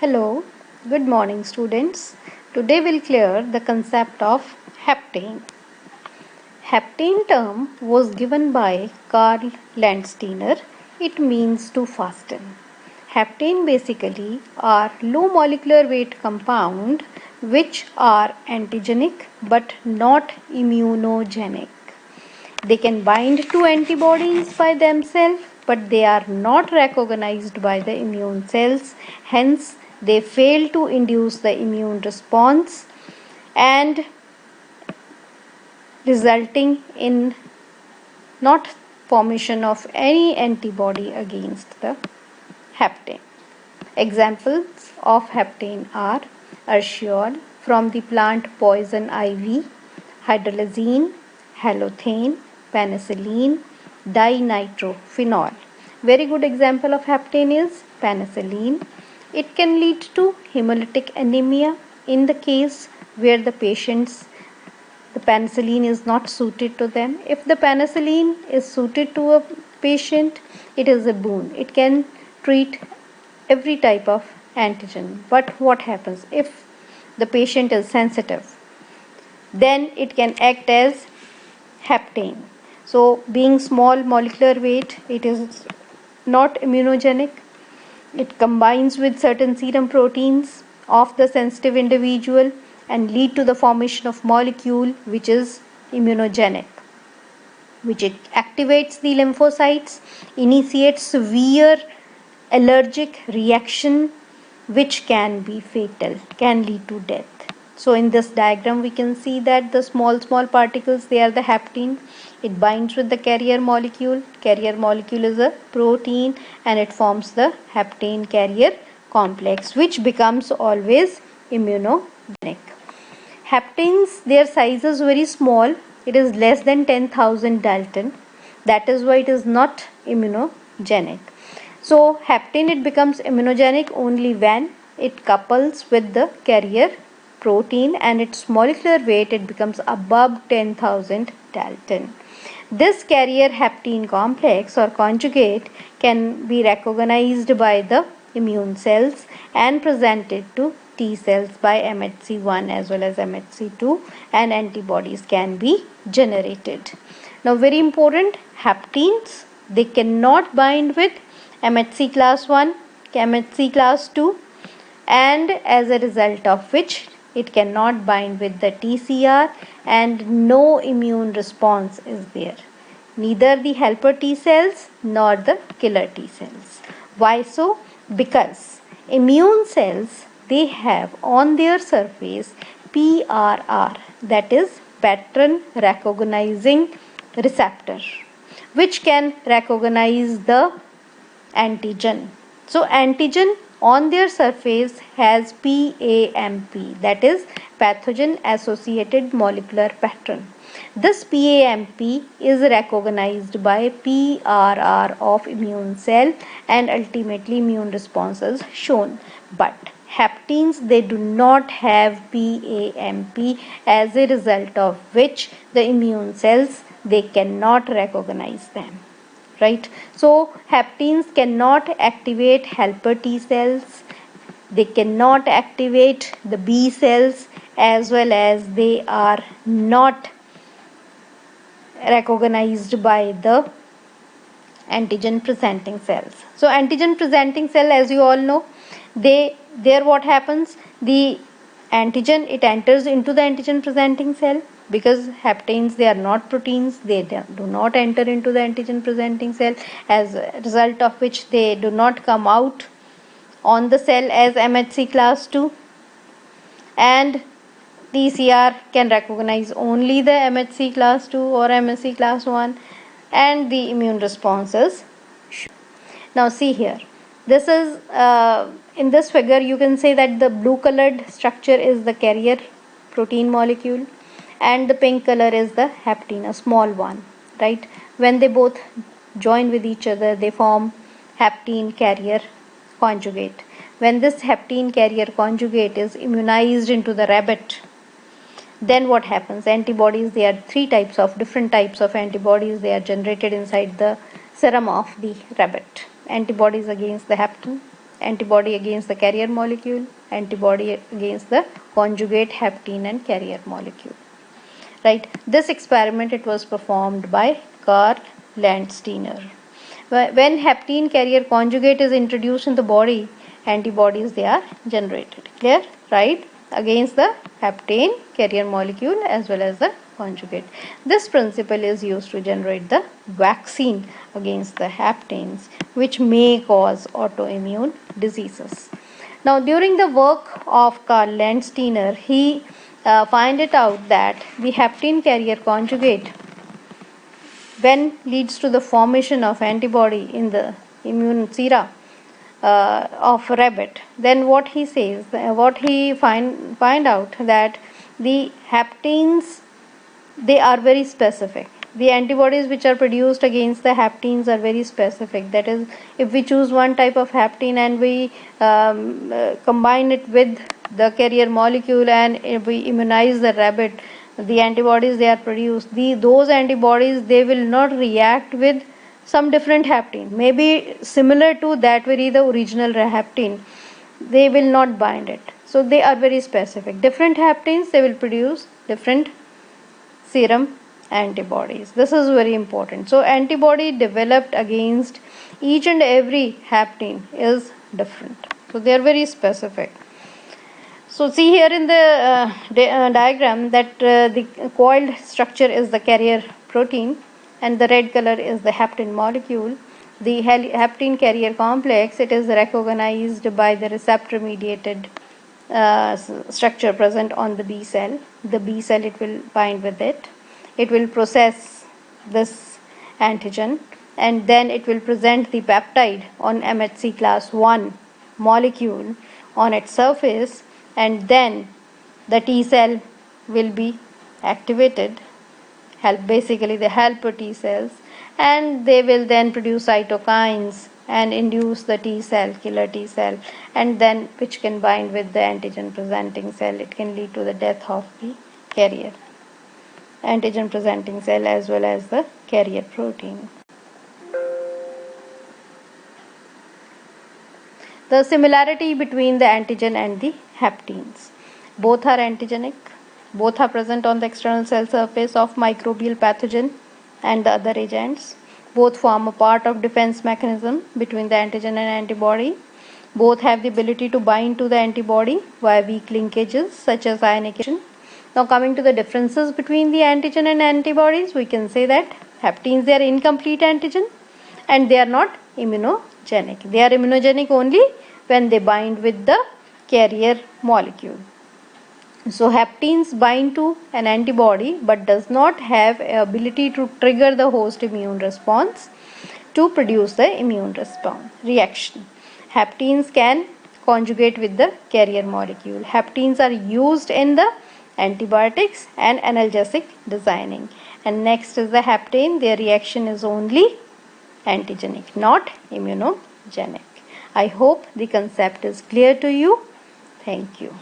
Hello, good morning students. Today we'll clear the concept of haptane. Haptane term was given by Karl Landsteiner. It means to fasten. Haptane basically are low molecular weight compound which are antigenic but not immunogenic. They can bind to antibodies by themselves, but they are not recognized by the immune cells. Hence, they fail to induce the immune response and resulting in not formation of any antibody against the haptane. Examples of haptane are urushiol from the plant poison ivy, hydralazine, halothane, penicillin, dinitrophenol. Very good example of haptane is penicillin. It can lead to hemolytic anemia in the case where the penicillin is not suited to them. If the penicillin is suited to a patient, it is a boon. It can treat every type of antigen. But what happens if the patient is sensitive? Then it can act as haptane. So being small molecular weight, it is not immunogenic. It combines with certain serum proteins of the sensitive individual and lead to the formation of molecule which is immunogenic, which it activates the lymphocytes, initiates severe allergic reaction which can be fatal, can lead to death. So in this diagram we can see that the small particles, they are the haptene. It binds with the carrier molecule. Carrier molecule is a protein and it forms the haptane carrier complex which becomes always immunogenic. Haptanes, their size is very small. It is less than 10,000 Dalton. That is why it is not immunogenic. So haptane, it becomes immunogenic only when it couples with the carrier protein and its molecular weight, it becomes above 10,000 Dalton. This carrier haptene complex or conjugate can be recognized by the immune cells and presented to T cells by MHC1 as well as MHC2, and antibodies can be generated. Now very important, haptenes, they cannot bind with MHC class 1, MHC class 2, and as a result of which it cannot bind with the TCR and no immune response is there. Neither the helper T cells nor the killer T cells. Why so? Because immune cells, they have on their surface PRR, that is pattern recognizing receptor, which can recognize the antigen. So antigen on their surface has PAMP, that is pathogen associated molecular pattern. This PAMP is recognized by PRR of immune cell and ultimately immune response is shown. But haptenes, they do not have PAMP, as a result of which the immune cells, they cannot recognize them. Right? So haptenes cannot activate helper T cells, they cannot activate the B cells, as well as they are not recognized by the antigen presenting cells. So antigen presenting cell, as you all know, there what happens, the antigen, it enters into the antigen presenting cell, because haptenes, they are not proteins, they do not enter into the antigen presenting cell, as a result of which they do not come out on the cell as MHC class 2, and TCR can recognize only the MHC class 2 or MHC class 1, and the immune responses. Now see here, this is in this figure you can say that the blue colored structure is the carrier protein molecule and the pink color is the haptene, a small one, right? When they both join with each other, they form haptene carrier conjugate. When this haptene carrier conjugate is immunized into the rabbit, then what happens? Antibodies, there are different types of antibodies, they are generated inside the serum of the rabbit. Antibodies against the haptene, antibody against the carrier molecule, antibody against the conjugate haptene and carrier molecule. Right. This experiment, it was performed by Karl Landsteiner. When haptene carrier conjugate is introduced in the body, antibodies they are generated. Clear? Right? Against the haptene carrier molecule as well as the conjugate. This principle is used to generate the vaccine against the haptenes, which may cause autoimmune diseases. Now, during the work of Karl Landsteiner, he find it out that the haptene carrier conjugate, when leads to the formation of antibody in the immune sera of rabbit, then what he says, what he find out that the haptenes, they are very specific. The antibodies which are produced against the haptenes are very specific. That is, if we choose one type of haptene and we combine it with the carrier molecule and if we immunize the rabbit, the antibodies they are produced, those antibodies, they will not react with some different haptene, maybe similar to that very the original haptene, they will not bind it. So they are very specific. Different haptenes, they will produce different serum antibodies. This is very important. So antibody developed against each and every haptene is different. So they are very specific. So see here in the diagram that the coiled structure is the carrier protein and the red color is the haptene molecule. The haptene carrier complex, it is recognized by the receptor mediated structure present on the B cell. The B cell, it will bind with it. It will process this antigen and then it will present the peptide on MHC class 1 molecule on its surface, and then the T cell will be activated, basically the helper T cells, and they will then produce cytokines and induce the T cell, killer T cell, and then which can bind with the antigen presenting cell. It can lead to the death of the carrier antigen presenting cell as well as the carrier protein. The similarity between the antigen and the haptenes. Both are antigenic. Both are present on the external cell surface of microbial pathogen and the other agents. Both form a part of defense mechanism between the antigen and antibody. Both have the ability to bind to the antibody via weak linkages such as ionization. Now coming to the differences between the antigen and antibodies, we can say that haptenes, they are incomplete antigen and they are not immunogenic. They are immunogenic only when they bind with the carrier molecule. So haptenes bind to an antibody but does not have ability to trigger the host immune response to produce the immune response reaction. Haptenes can conjugate with the carrier molecule. Haptenes are used in the antibiotics and analgesic designing. And next is the haptene. Their reaction is only antigenic, not immunogenic. I hope the concept is clear to you. Thank you.